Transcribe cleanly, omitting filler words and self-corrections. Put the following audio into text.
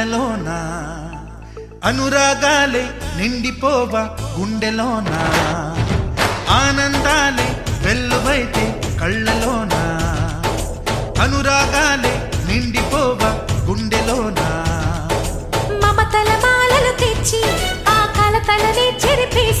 కళ్ళలోన అనురాగాలే నిండిపోవా గుండెలోన ఆనందాలే వెల్లువైతే కళ్ళలోన అనురాగాలే నిండిపోవా గుండెలోన మమతల మాలలు తెచ్చి ఆ కలతలనే చెరిపేసి